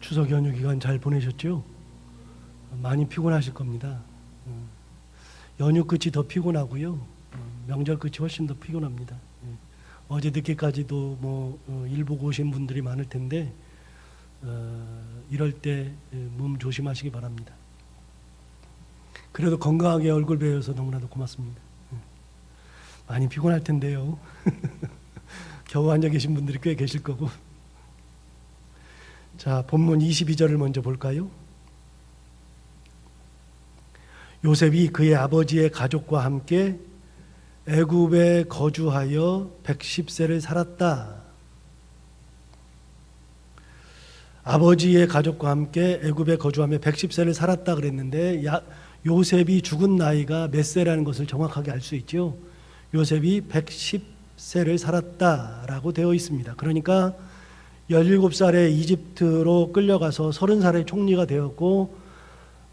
추석 연휴 기간 잘 보내셨죠? 많이 피곤하실 겁니다. 연휴 끝이 더 피곤하고요. 명절 끝이 훨씬 더 피곤합니다. 어제 늦게까지도 일 보고 오신 분들이 많을 텐데 이럴 때 몸 조심하시기 바랍니다. 그래도 건강하게 얼굴 뵈어서 너무나도 고맙습니다. 많이 피곤할 텐데요. 겨우 앉아 계신 분들이 꽤 계실 거고. 자, 본문 22절을 먼저 볼까요? 요셉이 그의 아버지의 가족과 함께 애굽에 거주하여 110세를 살았다. 아버지의 가족과 함께 애굽에 거주하며 110세를 살았다 그랬는데 요셉이 죽은 나이가 몇 세라는 것을 정확하게 알 수 있죠. 요셉이 110세를 살았다라고 되어 있습니다. 그러니까 17살에 이집트로 끌려가서 30살에 총리가 되었고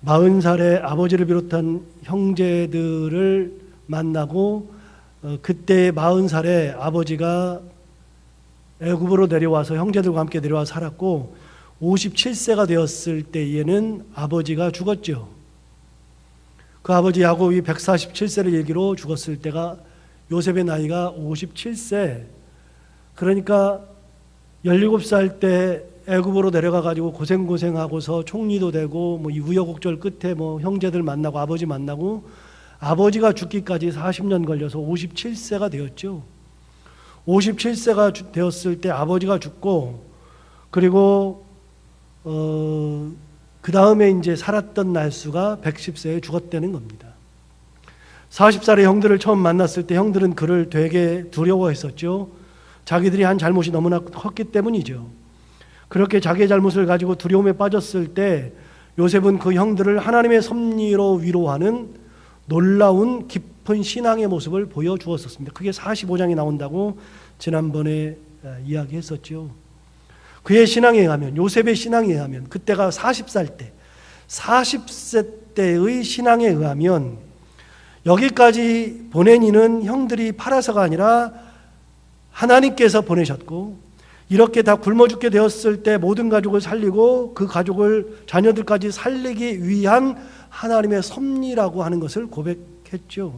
40살에 아버지를 비롯한 형제들을 만나고 그때 40살에 아버지가 애굽으로 내려와서 형제들과 함께 내려와 살았고 57세가 되었을 때에는 아버지가 죽었죠. 그 아버지 야곱이 147세를 일기로 죽었을 때가 요셉의 나이가 57세. 그러니까 17살 때 애굽으로 내려가 가지고 고생하고서 총리도 되고 이 우여곡절 끝에 형제들 만나고 아버지 만나고 아버지가 죽기까지 40년 걸려서 57세가 되었죠. 57세가 되었을 때 아버지가 죽고 그리고 그 다음에 이제 살았던 날수가 110세에 죽었다는 겁니다. 40살에 형들을 처음 만났을 때 형들은 그를 되게 두려워했었죠. 자기들이 한 잘못이 너무나 컸기 때문이죠. 그렇게 자기의 잘못을 가지고 두려움에 빠졌을 때 요셉은 그 형들을 하나님의 섭리로 위로하는 놀라운 깊은 신앙의 모습을 보여주었었습니다. 그게 45장에 나온다고 지난번에 이야기했었죠. 그의 신앙에 의하면, 요셉의 신앙에 의하면, 그때가 40살 때, 40세 때의 신앙에 의하면 여기까지 보낸 이는 형들이 팔아서가 아니라 하나님께서 보내셨고 이렇게 다 굶어 죽게 되었을 때 모든 가족을 살리고 그 가족을 자녀들까지 살리기 위한 하나님의 섭리라고 하는 것을 고백했죠.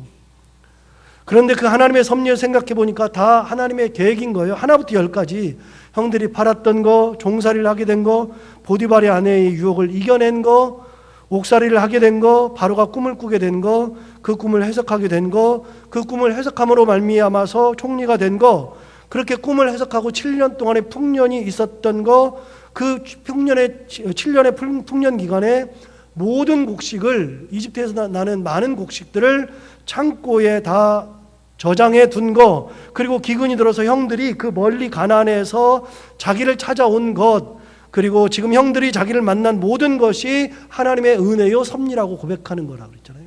그런데 그 하나님의 섭리를 생각해 보니까 다 하나님의 계획인 거예요. 하나부터 열까지 형들이 팔았던 거, 종살이를 하게 된 거, 보디발의 아내의 유혹을 이겨낸 거, 옥살이를 하게 된 거, 바로가 꿈을 꾸게 된 거, 그 꿈을 해석하게 된 거, 그 꿈을 해석함으로 말미암아서 총리가 된 거, 그렇게 꿈을 해석하고 7년 동안의 풍년이 있었던 거, 그 7년의 풍년 기간에 모든 곡식을 이집트에서 나는 많은 곡식들을 창고에 다 저장해 둔 거, 그리고 기근이 들어서 형들이 그 멀리 가나안에서 자기를 찾아온 것, 그리고 지금 형들이 자기를 만난 모든 것이 하나님의 은혜요 섭리라고 고백하는 거라고 그랬잖아요.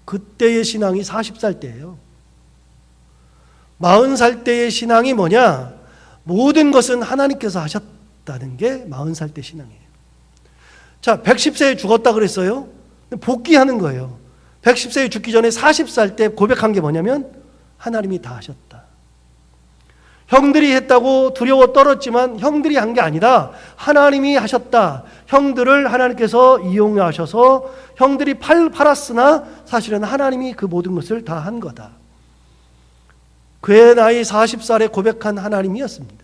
그때의 신앙이 40살 때예요. 40살 때의 신앙이 뭐냐? 모든 것은 하나님께서 하셨다는 게 40살 때 신앙이에요. 자, 110세에 죽었다 그랬어요. 복귀하는 거예요. 110세에 죽기 전에 40살 때 고백한 게 뭐냐면 하나님이 다 하셨다. 형들이 했다고 두려워 떨었지만 형들이 한 게 아니라 하나님이 하셨다. 형들을 하나님께서 이용하셔서 형들이 팔았으나 사실은 하나님이 그 모든 것을 다 한 거다. 그의 나이 40살에 고백한 하나님이었습니다.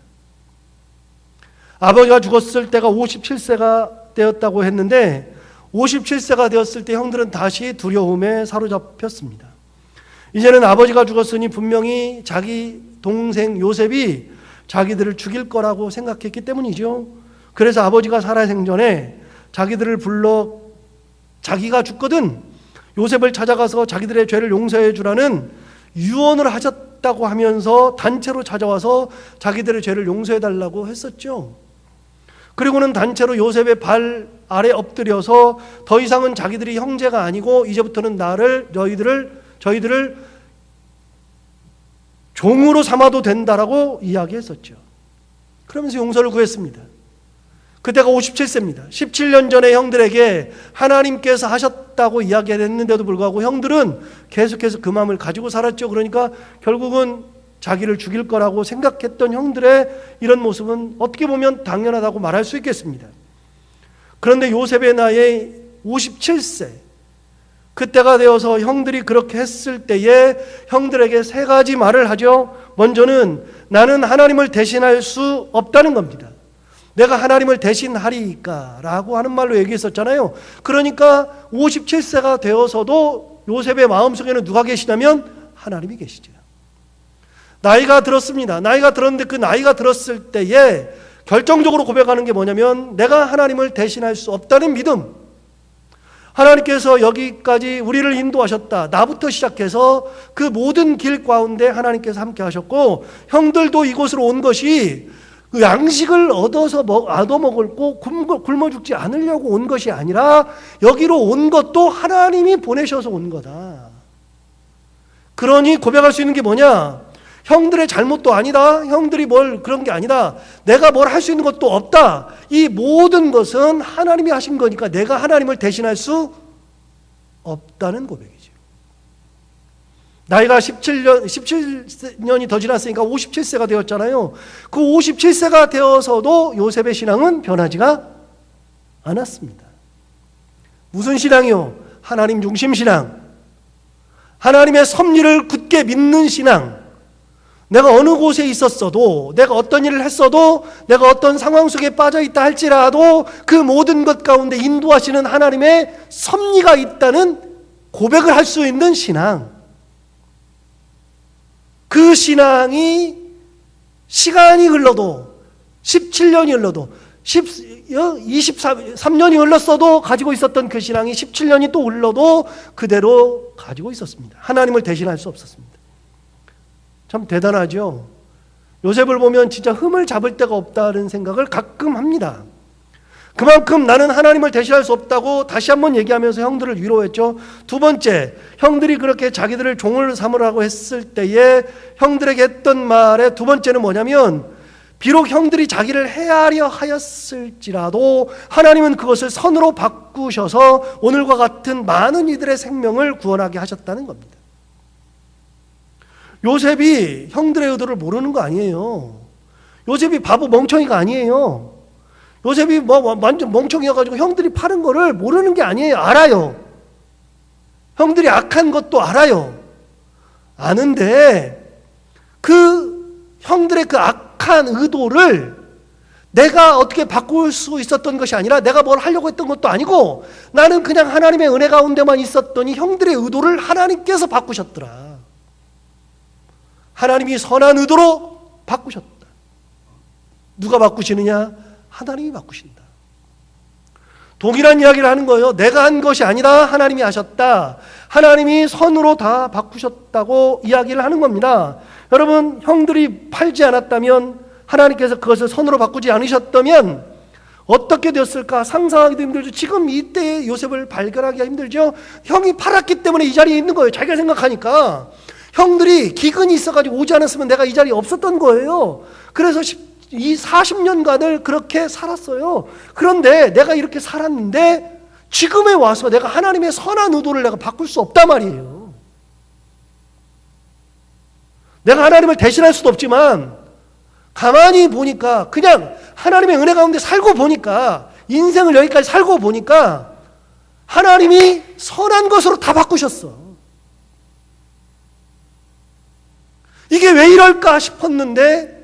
아버지가 죽었을 때가 57세가 되었다고 했는데 57세가 되었을 때 형들은 다시 두려움에 사로잡혔습니다. 이제는 아버지가 죽었으니 분명히 자기 동생 요셉이 자기들을 죽일 거라고 생각했기 때문이죠. 그래서 아버지가 살아생전에 자기들을 불러 자기가 죽거든 요셉을 찾아가서 자기들의 죄를 용서해 주라는 유언을 하셨다고 하면서 단체로 찾아와서 자기들의 죄를 용서해 달라고 했었죠. 그리고는 단체로 요셉의 발 아래 엎드려서 더 이상은 자기들이 형제가 아니고 이제부터는 저희들을 종으로 삼아도 된다라고 이야기했었죠. 그러면서 용서를 구했습니다. 그때가 57세입니다. 17년 전에 형들에게 하나님께서 하셨다고 이야기했는데도 불구하고 형들은 계속해서 그 마음을 가지고 살았죠. 그러니까 결국은 자기를 죽일 거라고 생각했던 형들의 이런 모습은 어떻게 보면 당연하다고 말할 수 있겠습니다. 그런데 요셉의 나이 57세, 그때가 되어서 형들이 그렇게 했을 때에 형들에게 세 가지 말을 하죠. 먼저는 나는 하나님을 대신할 수 없다는 겁니다. 내가 하나님을 대신하리까 라고 하는 말로 얘기했었잖아요. 그러니까 57세가 되어서도 요셉의 마음속에는 누가 계시냐면 하나님이 계시죠. 나이가 들었습니다. 나이가 들었는데 그 나이가 들었을 때에 결정적으로 고백하는 게 뭐냐면 내가 하나님을 대신할 수 없다는 믿음. 하나님께서 여기까지 우리를 인도하셨다. 나부터 시작해서 그 모든 길 가운데 하나님께서 함께 하셨고, 형들도 이곳으로 온 것이 그 양식을 얻어서 얻어먹고 굶어 죽지 않으려고 온 것이 아니라 여기로 온 것도 하나님이 보내셔서 온 거다. 그러니 고백할 수 있는 게 뭐냐? 형들의 잘못도 아니다. 형들이 뭘 그런 게 아니다. 내가 뭘 할 수 있는 것도 없다. 이 모든 것은 하나님이 하신 거니까 내가 하나님을 대신할 수 없다는 고백이죠. 나이가 17년이 더 지났으니까 57세가 되었잖아요. 그 57세가 되어서도 요셉의 신앙은 변하지가 않았습니다. 무슨 신앙이요? 하나님 중심 신앙. 하나님의 섭리를 굳게 믿는 신앙. 내가 어느 곳에 있었어도, 내가 어떤 일을 했어도, 내가 어떤 상황 속에 빠져 있다 할지라도 그 모든 것 가운데 인도하시는 하나님의 섭리가 있다는 고백을 할 수 있는 신앙. 그 신앙이 시간이 흘러도 17년이 흘러도 23년이 흘렀어도 가지고 있었던 그 신앙이 17년이 또 흘러도 그대로 가지고 있었습니다. 하나님을 대신할 수 없었습니다. 참 대단하죠. 요셉을 보면 진짜 흠을 잡을 데가 없다는 생각을 가끔 합니다. 그만큼 나는 하나님을 대신할 수 없다고 다시 한번 얘기하면서 형들을 위로했죠. 두 번째, 형들이 그렇게 자기들을 종을 삼으라고 했을 때에 형들에게 했던 말의 두 번째는 뭐냐면, 비록 형들이 자기를 해하려 하였을지라도 하나님은 그것을 선으로 바꾸셔서 오늘과 같은 많은 이들의 생명을 구원하게 하셨다는 겁니다. 요셉이 형들의 의도를 모르는 거 아니에요. 요셉이 바보 멍청이가 아니에요. 요셉이 완전 멍청이어가지고 형들이 파는 거를 모르는 게 아니에요. 알아요. 형들이 악한 것도 알아요. 아는데 그 형들의 그 악한 의도를 내가 어떻게 바꿀 수 있었던 것이 아니라 내가 뭘 하려고 했던 것도 아니고 나는 그냥 하나님의 은혜 가운데만 있었더니 형들의 의도를 하나님께서 바꾸셨더라. 하나님이 선한 의도로 바꾸셨다. 누가 바꾸시느냐? 하나님이 바꾸신다. 동일한 이야기를 하는 거예요. 내가 한 것이 아니라 하나님이 하셨다. 하나님이 선으로 다 바꾸셨다고 이야기를 하는 겁니다. 여러분, 형들이 팔지 않았다면, 하나님께서 그것을 선으로 바꾸지 않으셨다면 어떻게 되었을까 상상하기도 힘들죠. 지금 이때의 요셉을 발견하기가 힘들죠. 형이 팔았기 때문에 이 자리에 있는 거예요. 자기가 생각하니까. 형들이 기근이 있어가지고 오지 않았으면 내가 이 자리에 없었던 거예요. 그래서 이 40년간을 그렇게 살았어요. 그런데 내가 이렇게 살았는데 지금에 와서 내가 하나님의 선한 의도를 내가 바꿀 수 없단 말이에요. 내가 하나님을 대신할 수도 없지만 가만히 보니까 그냥 하나님의 은혜 가운데 살고 보니까 인생을 여기까지 살고 보니까 하나님이 선한 것으로 다 바꾸셨어. 이게 왜 이럴까 싶었는데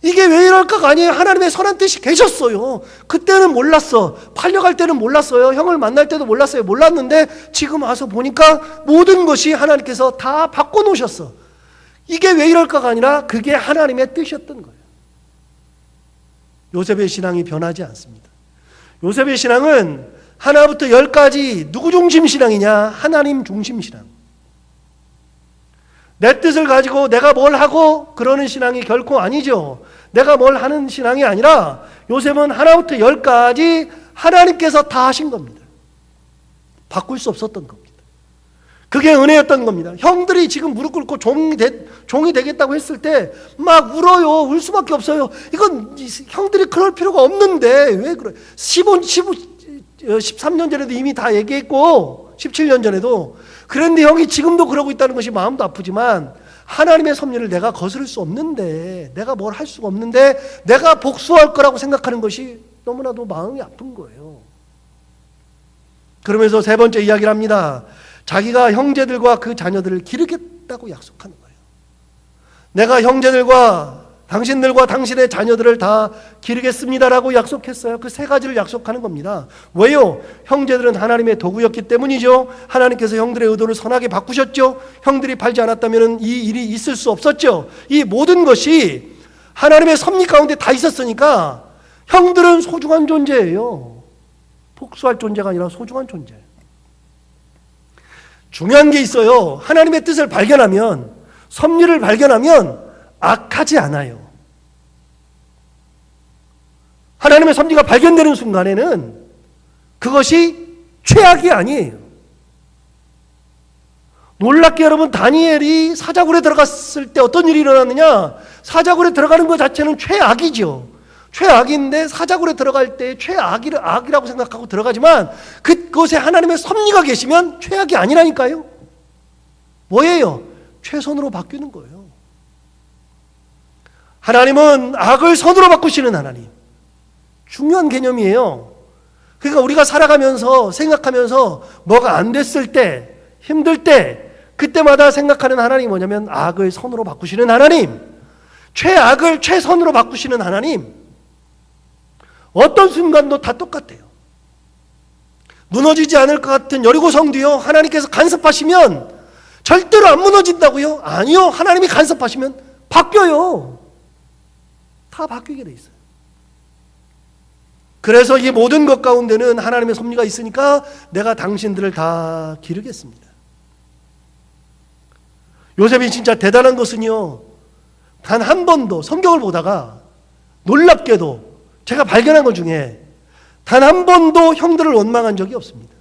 이게 왜 이럴까가 아니에요. 하나님의 선한 뜻이 계셨어요. 그때는 몰랐어. 팔려갈 때는 몰랐어요. 형을 만날 때도 몰랐어요. 몰랐는데 지금 와서 보니까 모든 것이 하나님께서 다 바꿔놓으셨어. 이게 왜 이럴까가 아니라 그게 하나님의 뜻이었던 거예요. 요셉의 신앙이 변하지 않습니다. 요셉의 신앙은 하나부터 열까지 누구 중심 신앙이냐? 하나님 중심 신앙. 내 뜻을 가지고 내가 뭘 하고 그러는 신앙이 결코 아니죠. 내가 뭘 하는 신앙이 아니라 요셉은 하나부터 열까지 하나님께서 다 하신 겁니다. 바꿀 수 없었던 겁니다. 그게 은혜였던 겁니다. 형들이 지금 무릎 꿇고 종이 되겠다고 했을 때 막 울어요. 울 수밖에 없어요. 이건 형들이 그럴 필요가 없는데 왜 그래? 13년 전에도 이미 다 얘기했고 17년 전에도. 그런데 형이 지금도 그러고 있다는 것이 마음도 아프지만 하나님의 섭리를 내가 거스를 수 없는데, 내가 뭘 할 수가 없는데 내가 복수할 거라고 생각하는 것이 너무나도 마음이 아픈 거예요. 그러면서 세 번째 이야기를 합니다. 자기가 형제들과 그 자녀들을 기르겠다고 약속하는 거예요. 내가 형제들과 당신들과 당신의 자녀들을 다 기르겠습니다라고 약속했어요. 그 세 가지를 약속하는 겁니다. 왜요? 형제들은 하나님의 도구였기 때문이죠. 하나님께서 형들의 의도를 선하게 바꾸셨죠. 형들이 팔지 않았다면 이 일이 있을 수 없었죠. 이 모든 것이 하나님의 섭리 가운데 다 있었으니까 형들은 소중한 존재예요. 복수할 존재가 아니라 소중한 존재. 중요한 게 있어요. 하나님의 뜻을 발견하면, 섭리를 발견하면 악하지 않아요. 하나님의 섭리가 발견되는 순간에는 그것이 최악이 아니에요. 놀랍게 여러분, 다니엘이 사자굴에 들어갔을 때 어떤 일이 일어났느냐? 사자굴에 들어가는 것 자체는 최악이죠. 최악인데 사자굴에 들어갈 때 악이라고 생각하고 들어가지만 그곳에 하나님의 섭리가 계시면 최악이 아니라니까요. 뭐예요? 최선으로 바뀌는 거예요. 하나님은 악을 선으로 바꾸시는 하나님. 중요한 개념이에요. 그러니까 우리가 살아가면서 생각하면서 뭐가 안 됐을 때, 힘들 때, 그때마다 생각하는 하나님이 뭐냐면 악을 선으로 바꾸시는 하나님, 최악을 최선으로 바꾸시는 하나님. 어떤 순간도 다 똑같아요. 무너지지 않을 것 같은 여리고 성도요, 하나님께서 간섭하시면 절대로 안 무너진다고요? 아니요. 하나님이 간섭하시면 바뀌어요. 다 바뀌게 돼 있어요. 그래서 이 모든 것 가운데는 하나님의 섭리가 있으니까 내가 당신들을 다 기르겠습니다. 요셉이 진짜 대단한 것은요, 단 한 번도 성경을 보다가 놀랍게도 제가 발견한 것 중에 단 한 번도 형들을 원망한 적이 없습니다.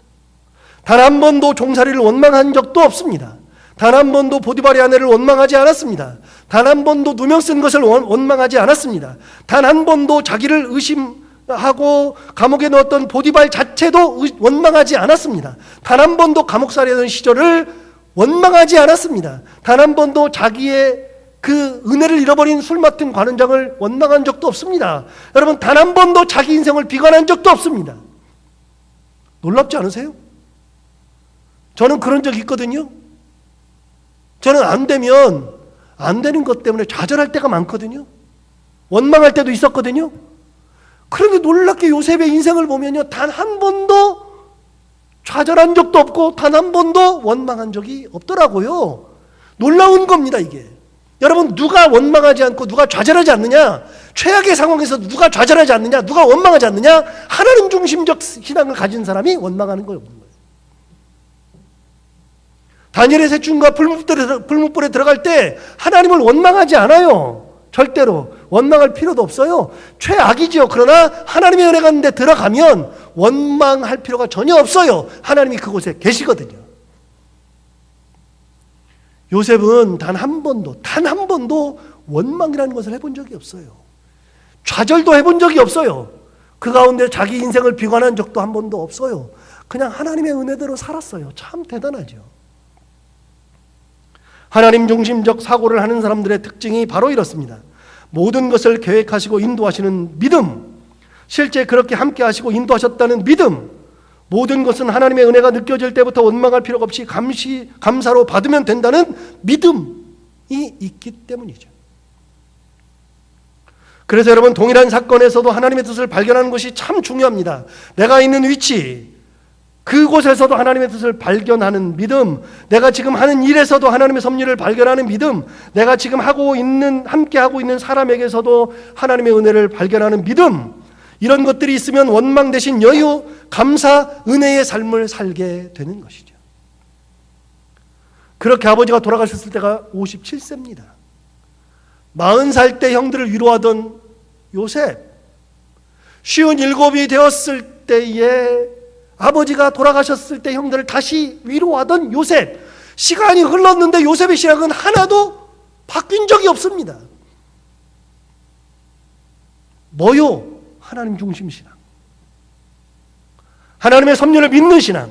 단 한 번도 종살이를 원망한 적도 없습니다. 단 한 번도 보디발의 아내를 원망하지 않았습니다. 단 한 번도 누명 쓴 것을 원망하지 않았습니다. 단 한 번도 자기를 의심하고 감옥에 넣었던 보디발 자체도 원망하지 않았습니다. 단 한 번도 감옥살이하던 시절을 원망하지 않았습니다. 단 한 번도 자기의 그 은혜를 잃어버린 술 맡은 관원장을 원망한 적도 없습니다. 여러분, 단 한 번도 자기 인생을 비관한 적도 없습니다. 놀랍지 않으세요? 저는 그런 적이 있거든요. 저는 안 되면 안 되는 것 때문에 좌절할 때가 많거든요. 원망할 때도 있었거든요. 그런데 놀랍게 요셉의 인생을 보면요, 단 한 번도 좌절한 적도 없고 단 한 번도 원망한 적이 없더라고요. 놀라운 겁니다, 이게. 여러분, 누가 원망하지 않고 누가 좌절하지 않느냐? 최악의 상황에서 누가 좌절하지 않느냐? 누가 원망하지 않느냐? 하나님 중심적 신앙을 가진 사람이 원망하는 거예요. 다니엘의 셋중과 불못불에 들어갈 때 하나님을 원망하지 않아요. 절대로 원망할 필요도 없어요. 최악이죠. 그러나 하나님의 은혜가 있는데 들어가면 원망할 필요가 전혀 없어요. 하나님이 그곳에 계시거든요. 요셉은 단 한 번도 원망이라는 것을 해본 적이 없어요. 좌절도 해본 적이 없어요. 그 가운데 자기 인생을 비관한 적도 한 번도 없어요. 그냥 하나님의 은혜대로 살았어요. 참 대단하죠. 하나님 중심적 사고를 하는 사람들의 특징이 바로 이렇습니다. 모든 것을 계획하시고 인도하시는 믿음, 실제 그렇게 함께 하시고 인도하셨다는 믿음, 모든 것은 하나님의 은혜가 느껴질 때부터 원망할 필요가 없이 감사로 받으면 된다는 믿음이 있기 때문이죠. 그래서 여러분, 동일한 사건에서도 하나님의 뜻을 발견하는 것이 참 중요합니다. 내가 있는 위치, 그곳에서도 하나님의 뜻을 발견하는 믿음, 내가 지금 하는 일에서도 하나님의 섭리를 발견하는 믿음, 내가 지금 함께 하고 있는 사람에게서도 하나님의 은혜를 발견하는 믿음, 이런 것들이 있으면 원망 대신 여유, 감사, 은혜의 삶을 살게 되는 것이죠. 그렇게 아버지가 돌아가셨을 때가 57세입니다. 40살 때 형들을 위로하던 요셉, 57이 되었을 때에 아버지가 돌아가셨을 때 형들을 다시 위로하던 요셉, 시간이 흘렀는데 요셉의 신앙은 하나도 바뀐 적이 없습니다. 뭐요? 하나님 중심 신앙, 하나님의 섭리를 믿는 신앙.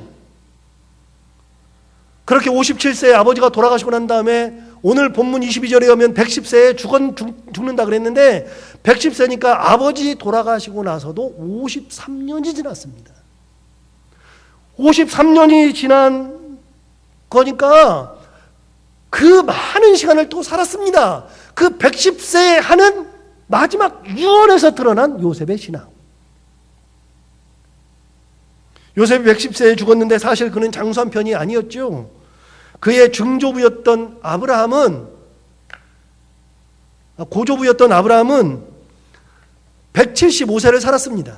그렇게 57세에 아버지가 돌아가시고 난 다음에 오늘 본문 22절에 오면 110세에 죽는다 그랬는데 110세니까 아버지 돌아가시고 나서도 53년이 지났습니다. 53년이 지난 거니까 그 많은 시간을 또 살았습니다. 그 110세에 하는 마지막 유언에서 드러난 요셉의 신앙. 요셉이 110세에 죽었는데 사실 그는 장수한 편이 아니었죠. 그의 고조부였던 아브라함은 175세를 살았습니다.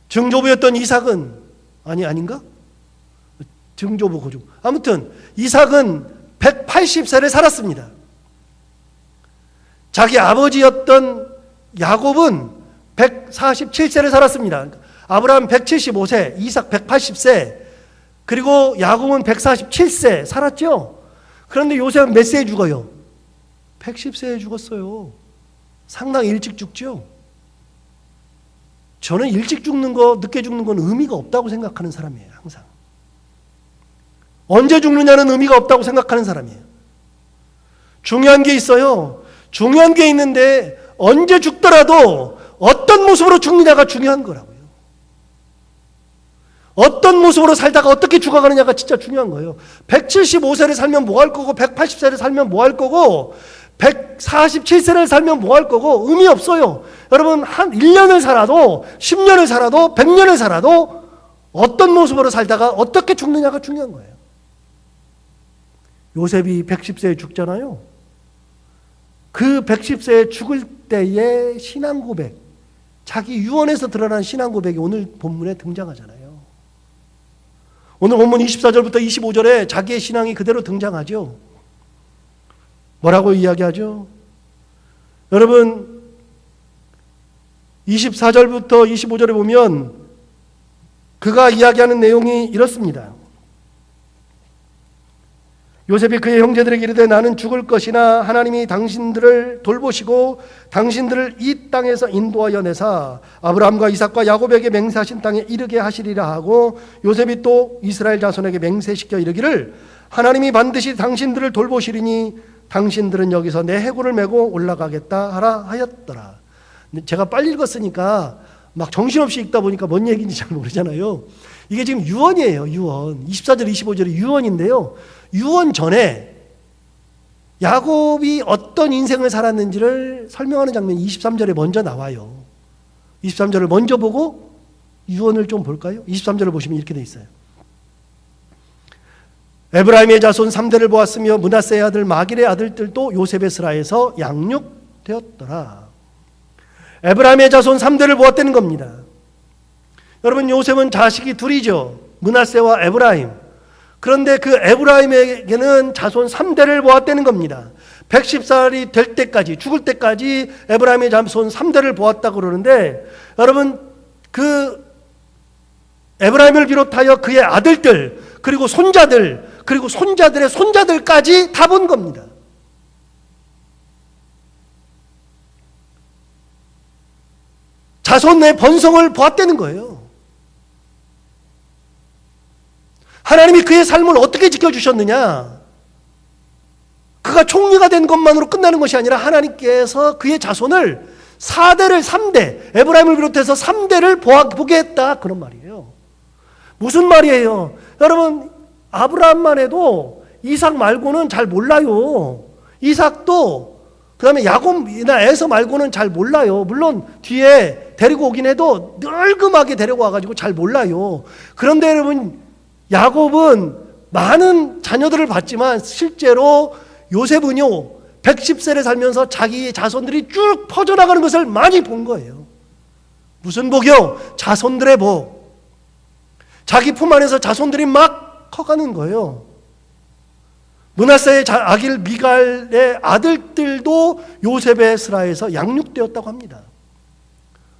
증조부였던 이삭은 아닌가? 증조부 고조부. 아무튼 이삭은 180세를 살았습니다. 자기 아버지였던 야곱은 147세를 살았습니다. 아브라함 175세, 이삭 180세, 그리고 야곱은 147세 살았죠. 그런데 요셉은 몇 세에 죽어요? 110세에 죽었어요. 상당히 일찍 죽죠. 저는 일찍 죽는 거, 늦게 죽는 건 의미가 없다고 생각하는 사람이에요. 항상. 언제 죽느냐는 의미가 없다고 생각하는 사람이에요. 중요한 게 있어요. 중요한 게 있는데 언제 죽더라도 어떤 모습으로 죽느냐가 중요한 거라고요. 어떤 모습으로 살다가 어떻게 죽어가느냐가 진짜 중요한 거예요. 175세를 살면 뭐 할 거고 180세를 살면 뭐 할 거고 147세를 살면 뭐 할 거고 의미 없어요. 여러분 한 1년을 살아도 10년을 살아도 100년을 살아도 어떤 모습으로 살다가 어떻게 죽느냐가 중요한 거예요. 요셉이 110세에 죽잖아요. 그 110세에 죽을 때의 신앙 고백, 자기 유언에서 드러난 신앙 고백이 오늘 본문에 등장하잖아요. 오늘 본문 24절부터 25절에 자기의 신앙이 그대로 등장하죠. 뭐라고 이야기하죠? 여러분 24절부터 25절에 보면 그가 이야기하는 내용이 이렇습니다. 요셉이 그의 형제들에게 이르되 나는 죽을 것이나 하나님이 당신들을 돌보시고 당신들을 이 땅에서 인도하여 내사 아브라함과 이삭과 야곱에게 맹세하신 땅에 이르게 하시리라 하고 요셉이 또 이스라엘 자손에게 맹세시켜 이르기를 하나님이 반드시 당신들을 돌보시리니 당신들은 여기서 내 해골을 메고 올라가겠다 하라 하였더라. 제가 빨리 읽었으니까 막 정신없이 읽다 보니까 뭔 얘기인지 잘 모르잖아요. 이게 지금 유언이에요. 유언. 24절 25절이 유언인데요. 유언 전에 야곱이 어떤 인생을 살았는지를 설명하는 장면이 23절에 먼저 나와요. 23절을 먼저 보고 유언을 좀 볼까요? 23절을 보시면 이렇게 돼 있어요. 에브라임의 자손 3대를 보았으며 므낫세의 아들 마길의 아들들도 요셉의 스라에서 양육되었더라. 에브라임의 자손 3대를 보았다는 겁니다. 여러분 요셉은 자식이 둘이죠. 므낫세와 에브라임. 그런데 그 에브라임에게는 자손 3대를 보았다는 겁니다. 110살이 될 때까지, 죽을 때까지 에브라임의 자손 3대를 보았다고 그러는데 여러분 그 에브라임을 비롯하여 그의 아들들 그리고 손자들 그리고 손자들의 손자들까지 다 본 겁니다. 자손의 번성을 보았다는 거예요. 하나님이 그의 삶을 어떻게 지켜주셨느냐? 그가 총리가 된 것만으로 끝나는 것이 아니라 하나님께서 그의 자손을 4대를 3대, 에브라임을 비롯해서 3대를 보게 했다. 그런 말이에요. 무슨 말이에요? 여러분 아브라함만 해도 이삭 말고는 잘 몰라요. 이삭도 그 다음에 야곱이나 에서 말고는 잘 몰라요. 물론 뒤에 데리고 오긴 해도 늙음하게 데리고 와가지고 잘 몰라요. 그런데 여러분 야곱은 많은 자녀들을 봤지만 실제로 요셉은요 110세를 살면서 자기의 자손들이 쭉 퍼져나가는 것을 많이 본 거예요. 무슨 복이요? 자손들의 복. 자기 품 안에서 자손들이 막 커가는 거예요. 므낫세의 아길 미갈의 아들들도 요셉의 스라에서 양육되었다고 합니다.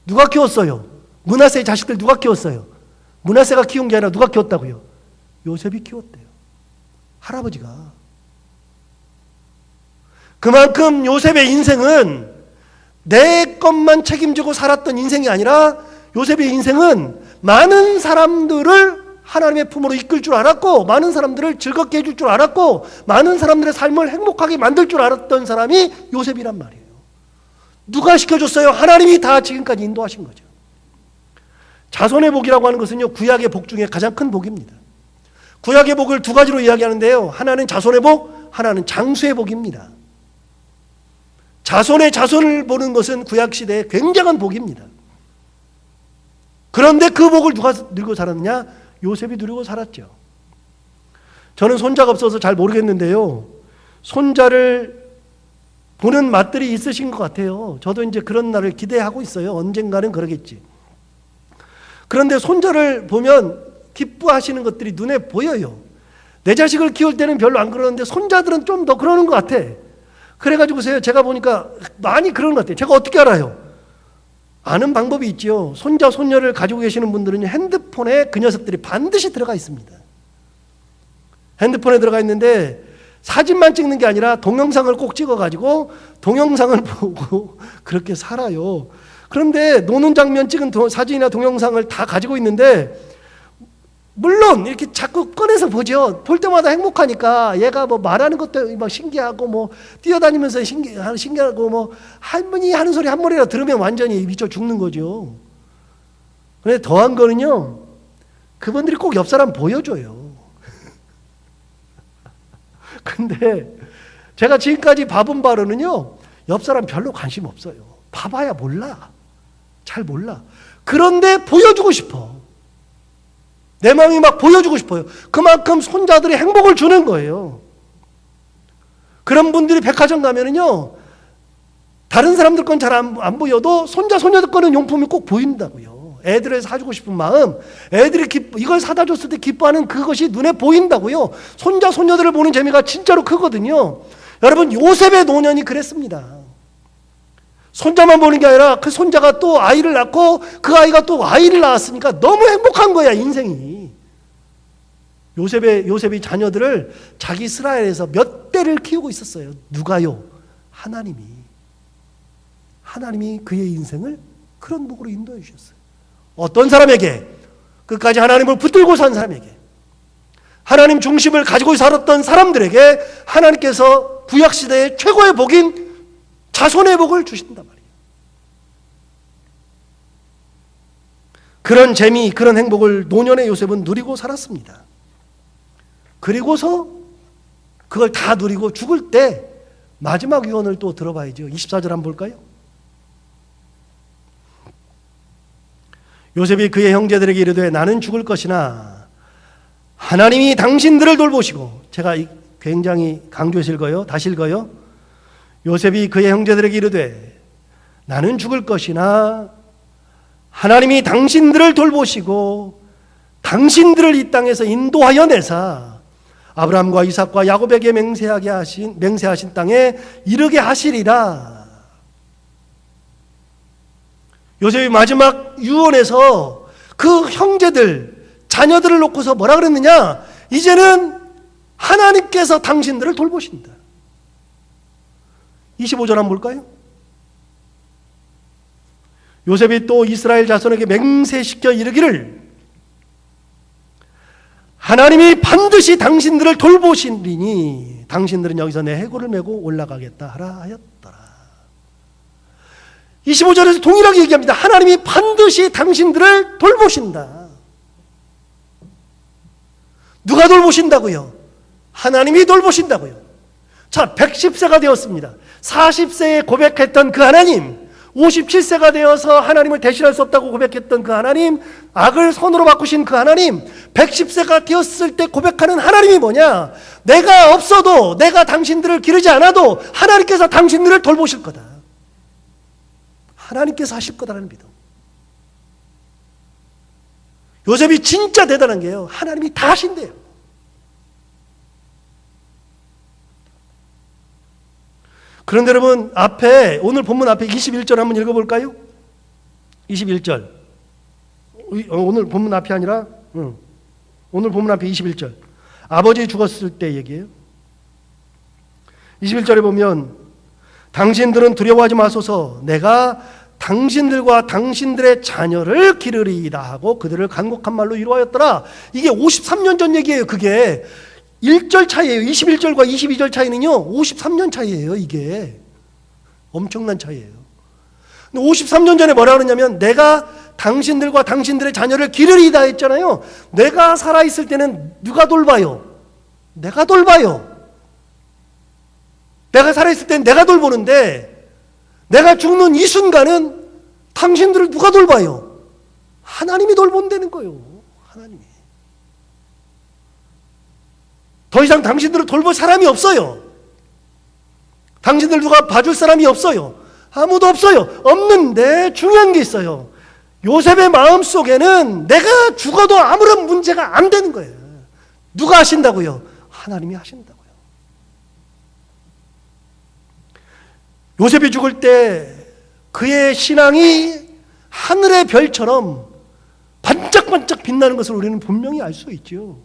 누가 키웠어요? 므낫세의 자식들 누가 키웠어요? 므낫세가 키운 게 아니라 누가 키웠다고요? 요셉이 키웠대요. 할아버지가. 그만큼 요셉의 인생은 내 것만 책임지고 살았던 인생이 아니라 요셉의 인생은 많은 사람들을 하나님의 품으로 이끌 줄 알았고 많은 사람들을 즐겁게 해줄 줄 알았고 많은 사람들의 삶을 행복하게 만들 줄 알았던 사람이 요셉이란 말이에요. 누가 시켜줬어요? 하나님이 다 지금까지 인도하신 거죠. 자손의 복이라고 하는 것은요, 구약의 복 중에 가장 큰 복입니다. 구약의 복을 두 가지로 이야기하는데요. 하나는 자손의 복, 하나는 장수의 복입니다. 자손의 자손을 보는 것은 구약시대의 굉장한 복입니다. 그런데 그 복을 누가 누리고 살았느냐? 요셉이 누리고 살았죠. 저는 손자가 없어서 잘 모르겠는데요. 손자를 보는 맛들이 있으신 것 같아요. 저도 이제 그런 날을 기대하고 있어요. 언젠가는 그러겠지. 그런데 손자를 보면 기뻐하시는 것들이 눈에 보여요. 내 자식을 키울 때는 별로 안 그러는데 손자들은 좀 더 그러는 것 같아. 그래가지고서요, 제가 보니까 많이 그러는 것 같아요. 제가 어떻게 알아요? 아는 방법이 있죠. 손자, 손녀를 가지고 계시는 분들은 핸드폰에 그 녀석들이 반드시 들어가 있습니다. 핸드폰에 들어가 있는데 사진만 찍는 게 아니라 동영상을 꼭 찍어가지고 동영상을 보고 그렇게 살아요. 그런데 노는 장면 찍은 사진이나 동영상을 다 가지고 있는데 물론 이렇게 자꾸 꺼내서 보죠. 볼 때마다 행복하니까 얘가 뭐 말하는 것도 막 신기하고 뭐 뛰어다니면서 신기하고 뭐 할머니 하는 소리 한 번이라도 들으면 완전히 미쳐 죽는 거죠. 그런데 더한 거는요, 그분들이 꼭 옆 사람 보여줘요. 근데 제가 지금까지 봐본 바로는요, 옆 사람 별로 관심 없어요. 봐봐야 몰라. 잘 몰라. 그런데 보여주고 싶어. 내 마음이 막 보여주고 싶어요. 그만큼 손자들이 행복을 주는 거예요. 그런 분들이 백화점 가면은요, 다른 사람들 건 잘 안 보여도 손자, 손녀들 거는 용품이 꼭 보인다고요. 애들을 사주고 싶은 마음, 애들이 이걸 사다 줬을 때 기뻐하는 그것이 눈에 보인다고요. 손자, 손녀들을 보는 재미가 진짜로 크거든요. 여러분, 요셉의 노년이 그랬습니다. 손자만 보는 게 아니라 그 손자가 또 아이를 낳고 그 아이가 또 아이를 낳았으니까 너무 행복한 거야, 인생이. 요셉이 자녀들을 자기 이스라엘에서 몇 대를 키우고 있었어요. 누가요? 하나님이 그의 인생을 그런 복으로 인도해 주셨어요. 어떤 사람에게? 끝까지 하나님을 붙들고 산 사람에게, 하나님 중심을 가지고 살았던 사람들에게 하나님께서 구약시대의 최고의 복인 자손의 복을 주신단 말이에요. 그런 재미, 그런 행복을 노년의 요셉은 누리고 살았습니다. 그리고서 그걸 다 누리고 죽을 때 마지막 유언을 또 들어봐야죠. 24절 한번 볼까요? 요셉이 그의 형제들에게 이르되 나는 죽을 것이나 하나님이 당신들을 돌보시고, 제가 굉장히 강조해서 읽어요. 다시 읽어요. 요셉이 그의 형제들에게 이르되 나는 죽을 것이나 하나님이 당신들을 돌보시고 당신들을 이 땅에서 인도하여 내사 아브라함과 이삭과 야곱에게 맹세하신 땅에 이르게 하시리라. 요셉이 마지막 유언에서 그 형제들, 자녀들을 놓고서 뭐라 그랬느냐? 이제는 하나님께서 당신들을 돌보신다. 25절 한번 볼까요? 요셉이 또 이스라엘 자손에게 맹세시켜 이르기를 하나님이 반드시 당신들을 돌보시리니 당신들은 여기서 내 해골을 메고 올라가겠다 하라 하였더라. 25절에서 동일하게 얘기합니다. 하나님이 반드시 당신들을 돌보신다. 누가 돌보신다고요? 하나님이 돌보신다고요. 자, 110세가 되었습니다. 40세에 고백했던 그 하나님, 57세가 되어서 하나님을 대신할 수 없다고 고백했던 그 하나님, 악을 선으로 바꾸신 그 하나님, 110세가 되었을 때 고백하는 하나님이 뭐냐? 내가 없어도, 내가 당신들을 기르지 않아도 하나님께서 당신들을 돌보실 거다. 하나님께서 하실 거다라는 믿음. 요셉이 진짜 대단한 게요, 하나님이 다 하신대요. 그런데 여러분, 오늘 본문 앞에 21절 한번 읽어볼까요? 21절. 오늘 본문 앞이 아니라, 오늘 본문 앞에 21절. 아버지 죽었을 때 얘기예요. 21절에 보면 당신들은 두려워하지 마소서, 내가 당신들과 당신들의 자녀를 기르리이다 하고 그들을 간곡한 말로 위로하였더라. 이게 53년 전 얘기예요. 그게 1절 차이예요. 21절과 22절 차이는요 53년 차이예요. 이게 엄청난 차이예요. 53년 전에 뭐라 그러냐면 내가 당신들과 당신들의 자녀를 기르리이다 했잖아요. 내가 살아있을 때는 누가 돌봐요? 내가 돌봐요. 내가 살아있을 때는 내가 돌보는데 내가 죽는 이 순간은 당신들을 누가 돌봐요? 하나님이 돌본다는 거예요. 하나님이. 더 이상 당신들을 돌볼 사람이 없어요. 당신들 누가 봐줄 사람이 없어요. 아무도 없어요. 없는데 중요한 게 있어요. 요셉의 마음속에는 내가 죽어도 아무런 문제가 안 되는 거예요. 누가 하신다고요? 하나님이 하신다고요. 요셉이 죽을 때 그의 신앙이 하늘의 별처럼 반짝반짝 빛나는 것을 우리는 분명히 알 수 있죠.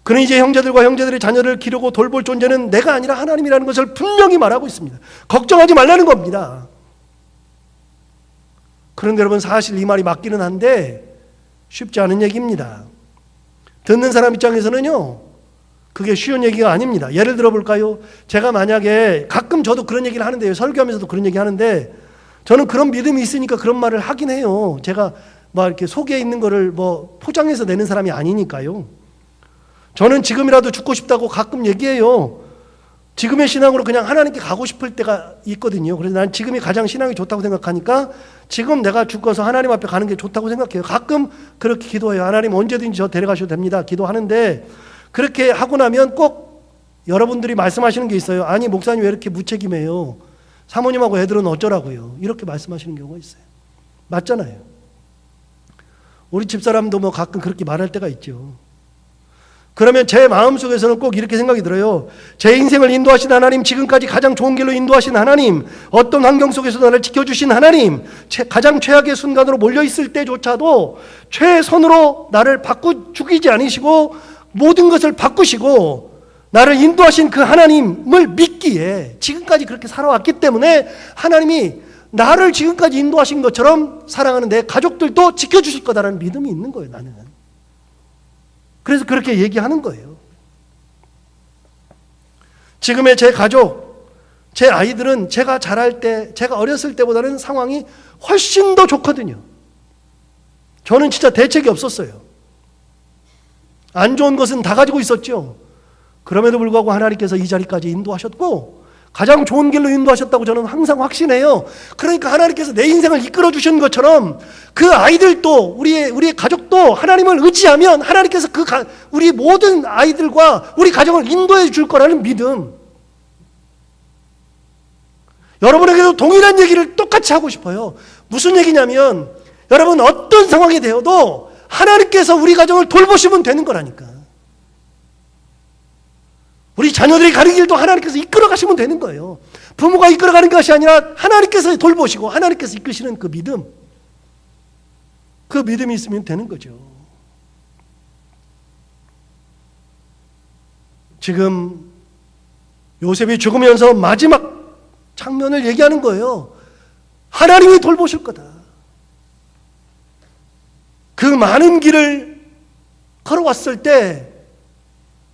그는 이제 형제들과 형제들의 자녀를 기르고 돌볼 존재는 내가 아니라 하나님이라는 것을 분명히 말하고 있습니다. 걱정하지 말라는 겁니다. 그런데 여러분 사실 이 말이 맞기는 한데 쉽지 않은 얘기입니다. 듣는 사람 입장에서는요 그게 쉬운 얘기가 아닙니다. 예를 들어 볼까요? 제가 만약에 가끔 저도 그런 얘기를 하는데요. 설교하면서도 그런 얘기 하는데 저는 그런 믿음이 있으니까 그런 말을 하긴 해요. 제가 막 이렇게 속에 있는 거를 뭐 포장해서 내는 사람이 아니니까요. 저는 지금이라도 죽고 싶다고 가끔 얘기해요. 지금의 신앙으로 그냥 하나님께 가고 싶을 때가 있거든요. 그래서 난 지금이 가장 신앙이 좋다고 생각하니까 지금 내가 죽어서 하나님 앞에 가는 게 좋다고 생각해요. 가끔 그렇게 기도해요. 하나님 언제든지 저 데려가셔도 됩니다. 기도하는데 그렇게 하고 나면 꼭 여러분들이 말씀하시는 게 있어요. 아니 목사님 왜 이렇게 무책임해요? 사모님하고 애들은 어쩌라고요? 이렇게 말씀하시는 경우가 있어요. 맞잖아요. 우리 집사람도 뭐 가끔 그렇게 말할 때가 있죠. 그러면 제 마음속에서는 꼭 이렇게 생각이 들어요. 제 인생을 인도하신 하나님, 지금까지 가장 좋은 길로 인도하신 하나님, 어떤 환경 속에서 나를 지켜주신 하나님, 가장 최악의 순간으로 몰려있을 때조차도 최선으로 나를 죽이지 않으시고 모든 것을 바꾸시고 나를 인도하신 그 하나님을 믿기에 지금까지 그렇게 살아왔기 때문에 하나님이 나를 지금까지 인도하신 것처럼 사랑하는 내 가족들도 지켜주실 거다라는 믿음이 있는 거예요. 나는. 그래서 그렇게 얘기하는 거예요. 지금의 제 가족, 제 아이들은 제가 자랄 때, 제가 어렸을 때보다는 상황이 훨씬 더 좋거든요. 저는 진짜 대책이 없었어요. 안 좋은 것은 다 가지고 있었죠. 그럼에도 불구하고 하나님께서 이 자리까지 인도하셨고 가장 좋은 길로 인도하셨다고 저는 항상 확신해요. 그러니까 하나님께서 내 인생을 이끌어 주신 것처럼 그 아이들도 우리의 가족도 하나님을 의지하면 하나님께서 우리 모든 아이들과 우리 가정을 인도해 줄 거라는 믿음. 여러분에게도 동일한 얘기를 똑같이 하고 싶어요. 무슨 얘기냐면 여러분 어떤 상황이 되어도 하나님께서 우리 가정을 돌보시면 되는 거라니까. 우리 자녀들이 가는 길도 하나님께서 이끌어 가시면 되는 거예요. 부모가 이끌어 가는 것이 아니라 하나님께서 돌보시고 하나님께서 이끄시는 그 믿음. 그 믿음이 있으면 되는 거죠. 지금 요셉이 죽으면서 마지막 장면을 얘기하는 거예요. 하나님이 돌보실 거다. 그 많은 길을 걸어왔을 때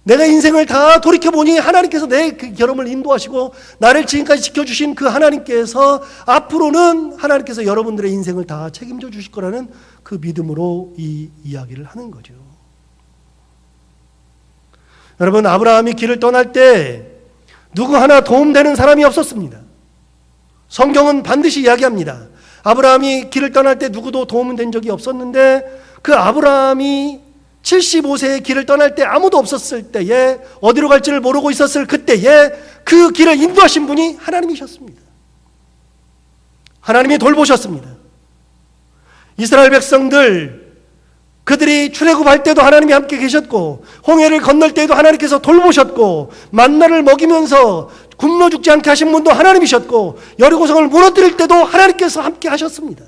내가 인생을 다 돌이켜보니 하나님께서 내 그 결혼을 인도하시고 나를 지금까지 지켜주신 그 하나님께서 앞으로는 하나님께서 여러분들의 인생을 다 책임져 주실 거라는 그 믿음으로 이 이야기를 하는 거죠. 여러분 아브라함이 길을 떠날 때 누구 하나 도움되는 사람이 없었습니다. 성경은 반드시 이야기합니다. 아브라함이 길을 떠날 때 누구도 도움은 된 적이 없었는데 그 아브라함이 75세의 길을 떠날 때 아무도 없었을 때에 어디로 갈지를 모르고 있었을 그때에 그 길을 인도하신 분이 하나님이셨습니다. 하나님이 돌보셨습니다. 이스라엘 백성들 그들이 출애굽할 때도 하나님이 함께 계셨고 홍해를 건널 때도 하나님께서 돌보셨고 만나를 먹이면서 굶어 죽지 않게 하신 분도 하나님이셨고 여리고성을 무너뜨릴 때도 하나님께서 함께 하셨습니다.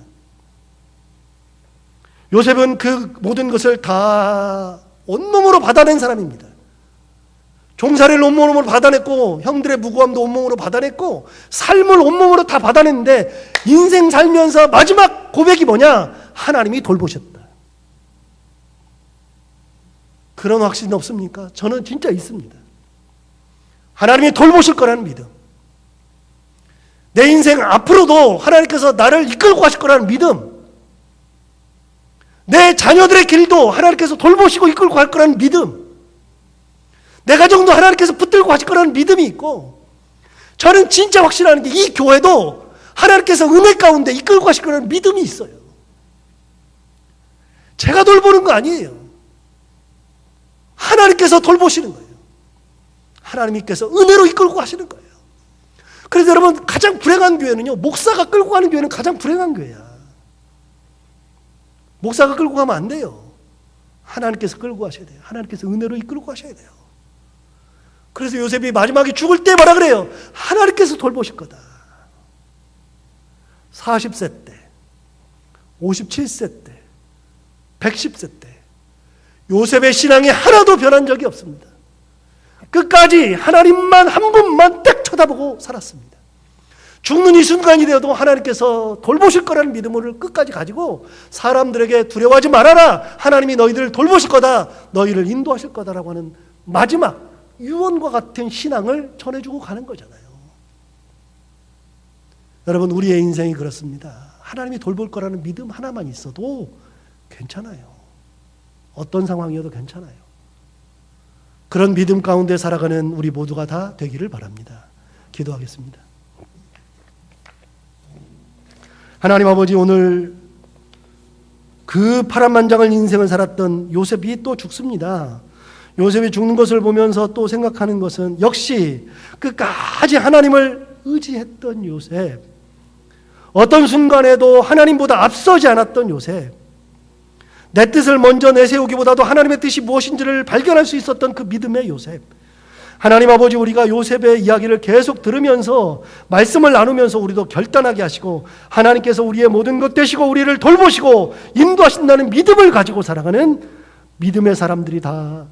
요셉은 그 모든 것을 다 온몸으로 받아낸 사람입니다. 종살이를 온몸으로 받아냈고 형들의 무고함도 온몸으로 받아냈고 삶을 온몸으로 다 받아냈는데 인생 살면서 마지막 고백이 뭐냐? 하나님이 돌보셨다. 그런 확신 없습니까? 저는 진짜 있습니다. 하나님이 돌보실 거라는 믿음, 내 인생 앞으로도 하나님께서 나를 이끌고 가실 거라는 믿음, 내 자녀들의 길도 하나님께서 돌보시고 이끌고 갈 거라는 믿음, 내 가정도 하나님께서 붙들고 가실 거라는 믿음이 있고, 저는 진짜 확신하는 게 이 교회도 하나님께서 은혜 가운데 이끌고 가실 거라는 믿음이 있어요. 제가 돌보는 거 아니에요. 하나님께서 돌보시는 거예요. 하나님께서 은혜로 이끌고 가시는 거예요. 그래서 여러분, 가장 불행한 교회는요, 목사가 끌고 가는 교회는 가장 불행한 교회야. 목사가 끌고 가면 안 돼요. 하나님께서 끌고 가셔야 돼요. 하나님께서 은혜로 이끌고 가셔야 돼요. 그래서 요셉이 마지막에 죽을 때 뭐라 그래요? 하나님께서 돌보실 거다. 40세 때, 57세 때, 110세 때 요셉의 신앙이 하나도 변한 적이 없습니다. 끝까지 하나님만 한 분만 딱 쳐다보고 살았습니다. 죽는 이 순간이 되어도 하나님께서 돌보실 거라는 믿음을 끝까지 가지고 사람들에게 두려워하지 말아라, 하나님이 너희들을 돌보실 거다, 너희를 인도하실 거다라고 하는 마지막 유언과 같은 신앙을 전해주고 가는 거잖아요. 여러분, 우리의 인생이 그렇습니다. 하나님이 돌볼 거라는 믿음 하나만 있어도 괜찮아요. 어떤 상황이어도 괜찮아요. 그런 믿음 가운데 살아가는 우리 모두가 다 되기를 바랍니다. 기도하겠습니다. 하나님 아버지, 오늘 그 파란만장한 인생을 살았던 요셉이 또 죽습니다. 요셉이 죽는 것을 보면서 또 생각하는 것은 역시 끝까지 하나님을 의지했던 요셉, 어떤 순간에도 하나님보다 앞서지 않았던 요셉, 내 뜻을 먼저 내세우기보다도 하나님의 뜻이 무엇인지를 발견할 수 있었던 그 믿음의 요셉. 하나님 아버지, 우리가 요셉의 이야기를 계속 들으면서 말씀을 나누면서 우리도 결단하게 하시고 하나님께서 우리의 모든 것 되시고 우리를 돌보시고 인도하신다는 믿음을 가지고 살아가는 믿음의 사람들이 다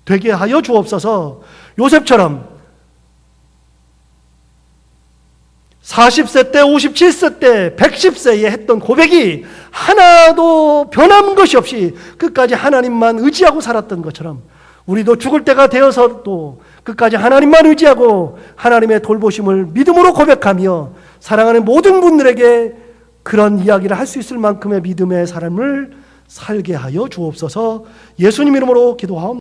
되게 하여 주옵소서. 요셉처럼 40세 때, 57세 때, 110세에 했던 고백이 하나도 변한 것이 없이 끝까지 하나님만 의지하고 살았던 것처럼 우리도 죽을 때가 되어서도 끝까지 하나님만 의지하고 하나님의 돌보심을 믿음으로 고백하며 사랑하는 모든 분들에게 그런 이야기를 할 수 있을 만큼의 믿음의 삶을 살게 하여 주옵소서. 예수님 이름으로 기도하옵나이다.